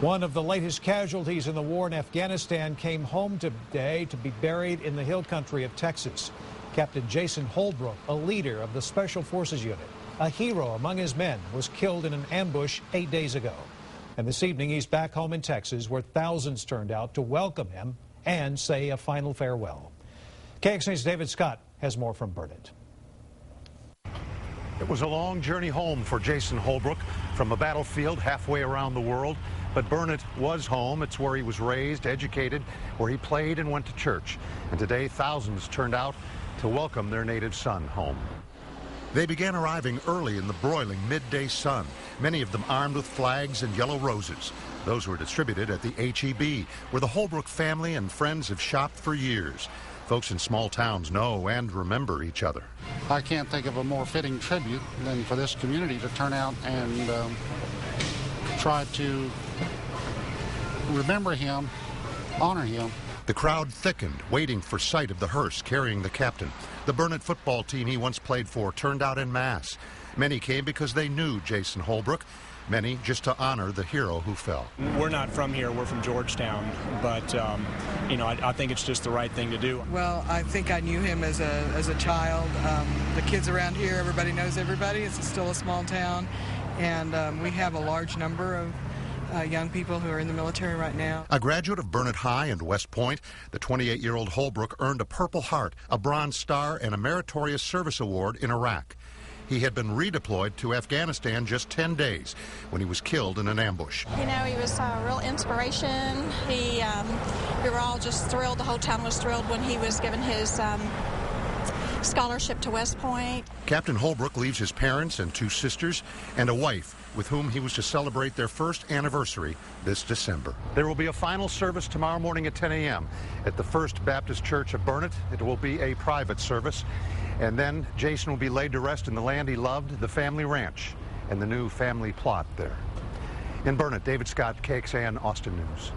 One of the latest casualties in the war in Afghanistan came home today to be buried in the hill country of Texas. Captain Jason Holbrook, a leader of the Special Forces Unit, a hero among his men, was killed in an ambush 8 days ago. And this evening he's back home in Texas, where thousands turned out to welcome him and say a final farewell. KXAN's David Scott has more from Burnet. It was a long journey home for Jason Holbrook from a battlefield halfway around the world. But Burnet was home. It's where he was raised, educated, where he played and went to church. And today, thousands turned out to welcome their native son home. They began arriving early in the broiling midday sun, many of them armed with flags and yellow roses. Those were distributed at the HEB, where the Holbrook family and friends have shopped for years. Folks in small towns know and remember each other. I can't think of a more fitting tribute than for this community to turn out and try to remember him, honor him. The crowd thickened, waiting for sight of the hearse carrying the captain. The Burnet football team he once played for turned out en masse. Many came because they knew Jason Holbrook, many just to honor the hero who fell. We're not from here, we're from Georgetown, but you know, I think it's just the right thing to do. Well, I think I knew him as a child. The kids around here, everybody knows everybody. It's still a small town, and we have a large number of young people who are in the military right now. A graduate of Burnet High and West Point, the 28-year-old Holbrook earned a Purple Heart, a Bronze Star, and a Meritorious Service Award in Iraq. He had been redeployed to Afghanistan just 10 days when he was killed in an ambush. You know, he was a real inspiration. We were all just thrilled. The whole town was thrilled when he was given his scholarship to West Point. Captain Holbrook leaves his parents and 2 sisters and a wife with whom he was to celebrate their first anniversary this December. There will be a final service tomorrow morning at 10 a.m. at the First Baptist Church of Burnet. It will be a private service. And then Jason will be laid to rest in the land he loved, the family ranch, and the new family plot there. In Burnet, David Scott, KXAN Austin News.